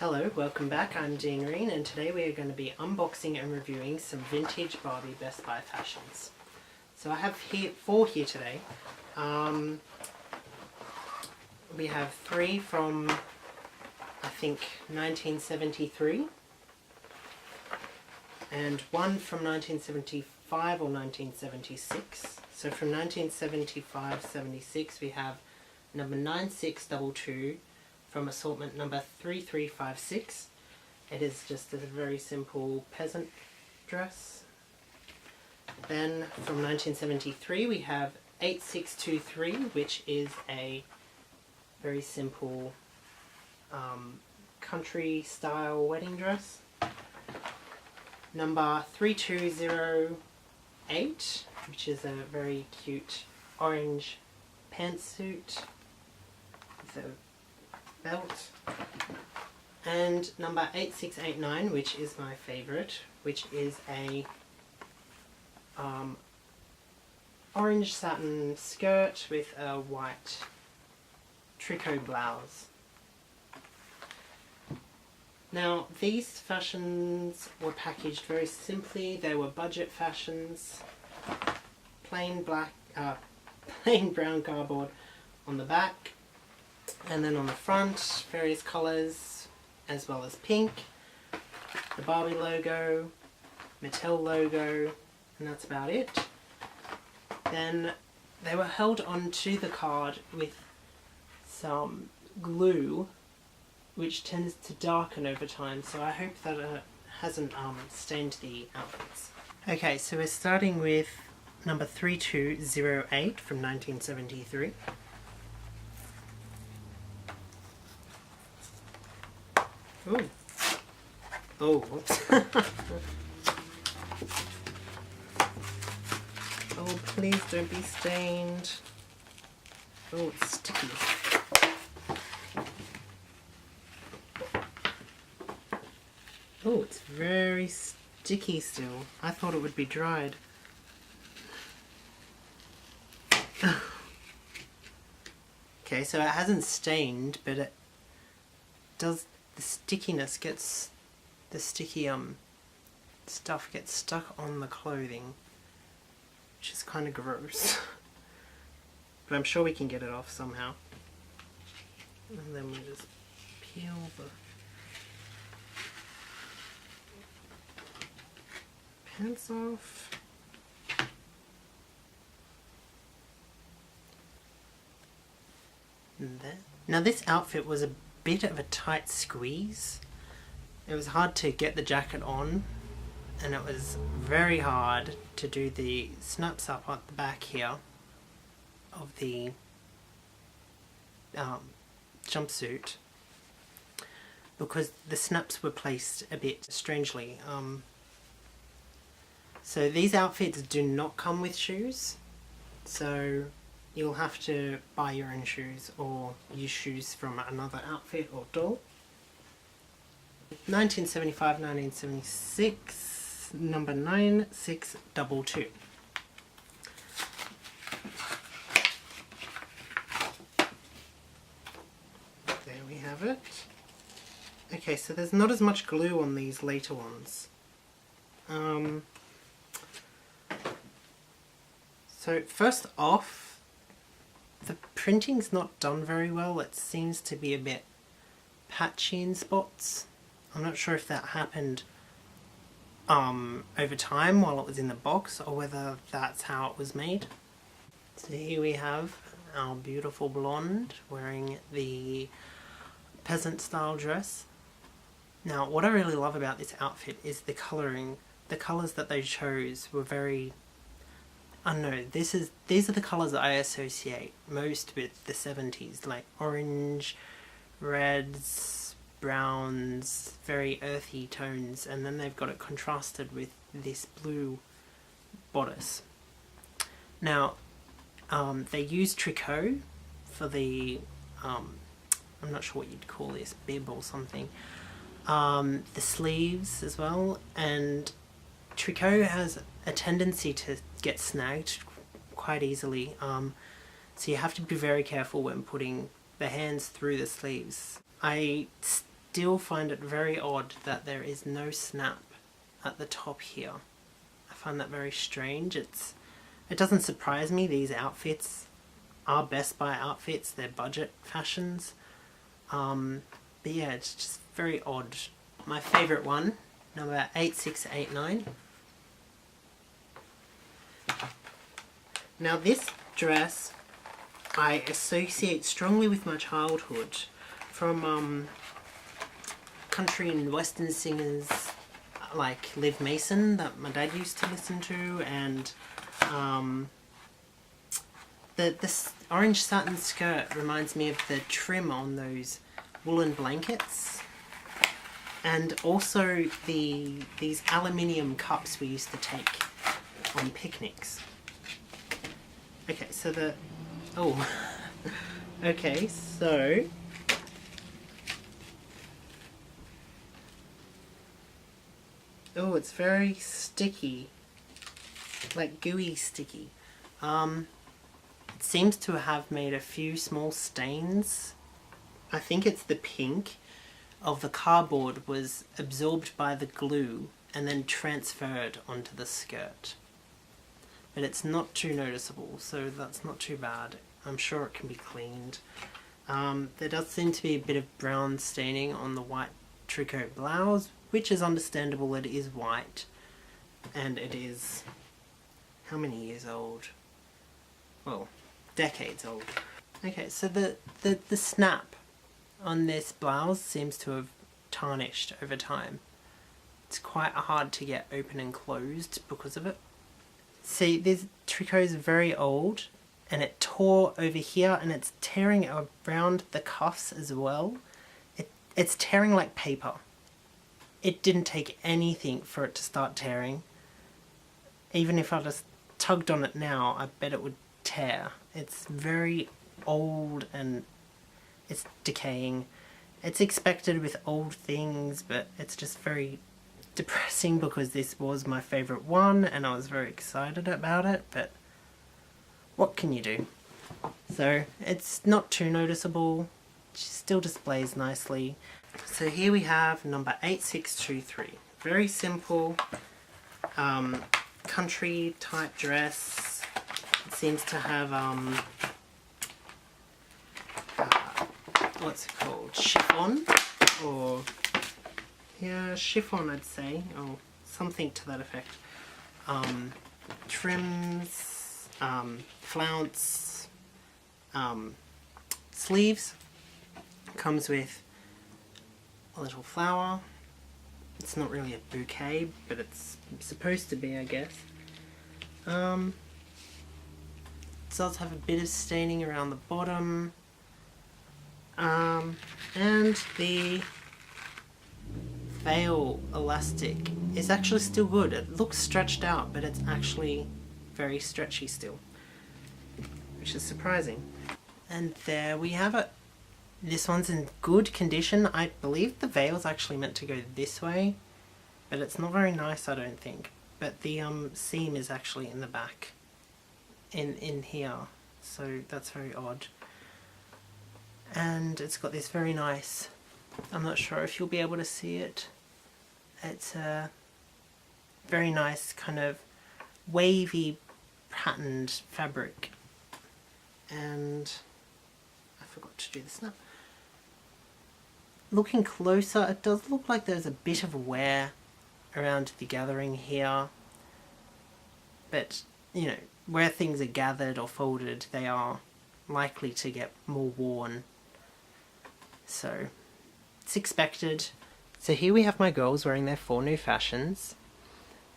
Hello, welcome back. I'm Dean Green and today we are going to be unboxing and reviewing some vintage Barbie Best Buy fashions. So I have four here today. We have three from, I think, 1973 and one from 1975 or 1976. So from 1975-76 we have number 9622 from assortment number 3356. It is just a very simple peasant dress. Then from 1973 we have 8623, which is a very simple country style wedding dress. Number 3208, which is a very cute orange pantsuit with a belt. And number 8689, which is my favourite, which is a orange satin skirt with a white tricot blouse. Now these fashions were packaged very simply. They were budget fashions. Plain brown cardboard on the back, and then on the front various colours as well as pink, the Barbie logo, Mattel logo, and that's about it. Then they were held onto the card with some glue, which tends to darken over time, so I hope that it hasn't stained the outfits. Okay, so we're starting with number 3208 from 1973. Ooh. Oh, whoops. Oh, please don't be stained. Oh, it's sticky. Oh, it's very sticky still. I thought it would be dried. Okay, so it hasn't stained, but it does. The stickiness gets, the sticky stuff gets stuck on the clothing, which is kind of gross. But I'm sure we can get it off somehow. And then we just peel the pants off. And then, now this outfit was a bit of a tight squeeze. It was hard to get the jacket on, and it was very hard to do the snaps up at the back here of the jumpsuit, because the snaps were placed a bit strangely. So these outfits do not come with shoes, so you'll have to buy your own shoes or use shoes from another outfit or doll. 1975-1976, number 9622. There we have it. Okay, so there's not as much glue on these later ones. So first off, the printing's not done very well. It seems to be a bit patchy in spots. I'm not sure if that happened over time while it was in the box, or whether that's how it was made. So here we have our beautiful blonde wearing the peasant style dress. Now what I really love about this outfit is the colouring. The colours that they chose were very, I don't know, these are the colours that I associate most with the 70s, like orange, reds, browns, very earthy tones, and then they've got it contrasted with this blue bodice. Now, they use tricot for the, I'm not sure what you'd call this, bib or something, the sleeves as well, and tricot has a tendency to get snagged quite easily, so you have to be very careful when putting the hands through the sleeves. I still find it very odd that there is no snap at the top here. I find that very strange. It doesn't surprise me. These outfits are Best Buy outfits. They're budget fashions. But yeah, it's just very odd. My favourite one, number 8689. Now this dress I associate strongly with my childhood from country and western singers like Liv Mason that my dad used to listen to, and this orange satin skirt reminds me of the trim on those woolen blankets, and also these aluminium cups we used to take on picnics. Okay, so okay, so it's very sticky, like gooey sticky. It seems to have made a few small stains. I think it's the pink of the cardboard was absorbed by the glue and then transferred onto the skirt. But it's not too noticeable, so that's not too bad. I'm sure it can be cleaned. There does seem to be a bit of brown staining on the white tricot blouse, which is understandable. It is white, and it is how many years old? Well, decades old. Okay, so the snap on this blouse seems to have tarnished over time. It's quite hard to get open and closed because of it. See, this tricot is very old, and it tore over here, and it's tearing around the cuffs as well. It's tearing like paper. It didn't take anything for it to start tearing. Even if I just tugged on it now, I bet it would tear. It's very old and it's decaying. It's expected with old things, but it's just very depressing because this was my favourite one and I was very excited about it, but what can you do? So it's not too noticeable. She still displays nicely. So here we have number 8623. Very simple country type dress. It seems to have what's it called? Chiffon, or yeah, chiffon I'd say, or something to that effect. Trims, flounce, sleeves. Comes with a little flower. It's not really a bouquet, but it's supposed to be, I guess. It does have a bit of staining around the bottom. And the veil elastic is actually still good. It looks stretched out, but it's actually very stretchy still, which is surprising. And there we have it. This one's in good condition. I believe the veil's actually meant to go this way, but it's not very nice, I don't think. But the seam is actually in the back, in here, so that's very odd. And it's got this very nice, I'm not sure if you'll be able to see it, it's a very nice kind of wavy patterned fabric, and I forgot to do the snap. Looking closer, it does look like there's a bit of wear around the gathering here, but you know, where things are gathered or folded, they are likely to get more worn, so it's expected. So here we have my girls wearing their 4 new fashions.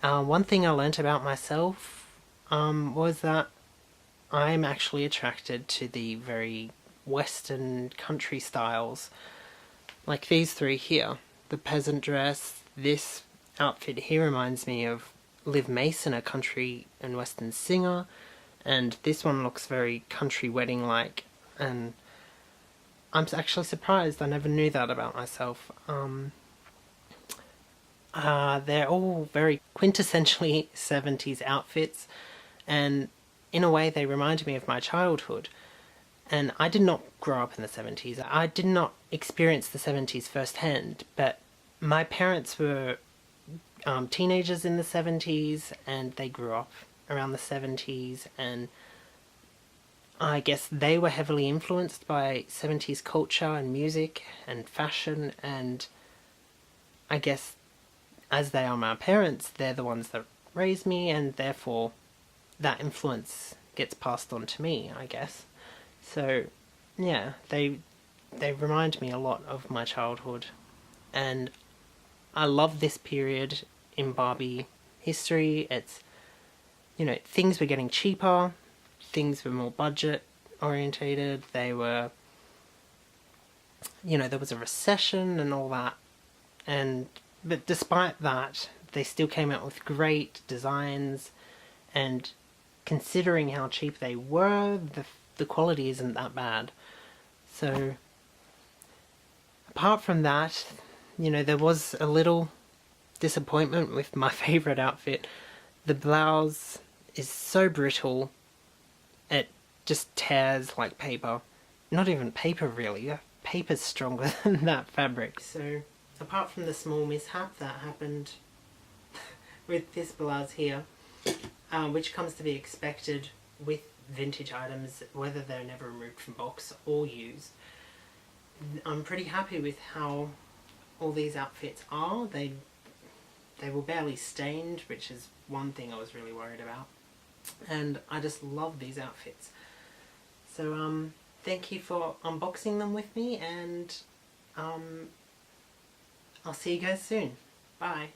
One thing I learnt about myself was that I'm actually attracted to the very western country styles, like these 3 here. The peasant dress, this outfit here reminds me of Liv Mason, a country and western singer, and this one looks very country wedding like, and I'm actually surprised. I never knew that about myself. They're all very quintessentially 70s outfits, and in a way they remind me of my childhood. And I did not grow up in the 70s. I did not experience the 70s firsthand, but my parents were teenagers in the 70s, and they grew up around the 70s, and I guess they were heavily influenced by 70s culture and music and fashion, and I guess as they are my parents, they're the ones that raised me, and therefore that influence gets passed on to me, I guess. So yeah, they remind me a lot of my childhood, and I love this period in Barbie history. It's, you know, things were getting cheaper, things were more budget orientated, they were, you know, there was a recession and all that, but despite that, they still came out with great designs, and considering how cheap they were, the quality isn't that bad. So apart from that, you know, there was a little disappointment with my favourite outfit. The blouse is so brittle, it just tears like paper. Not even paper really, paper's stronger than that fabric. So apart from the small mishap that happened with this blouse here, which comes to be expected with vintage items, whether they're never removed from box or used, I'm pretty happy with how all these outfits are. They were barely stained, which is one thing I was really worried about, and I just love these outfits. So thank you for unboxing them with me, and I'll see you guys soon. Bye.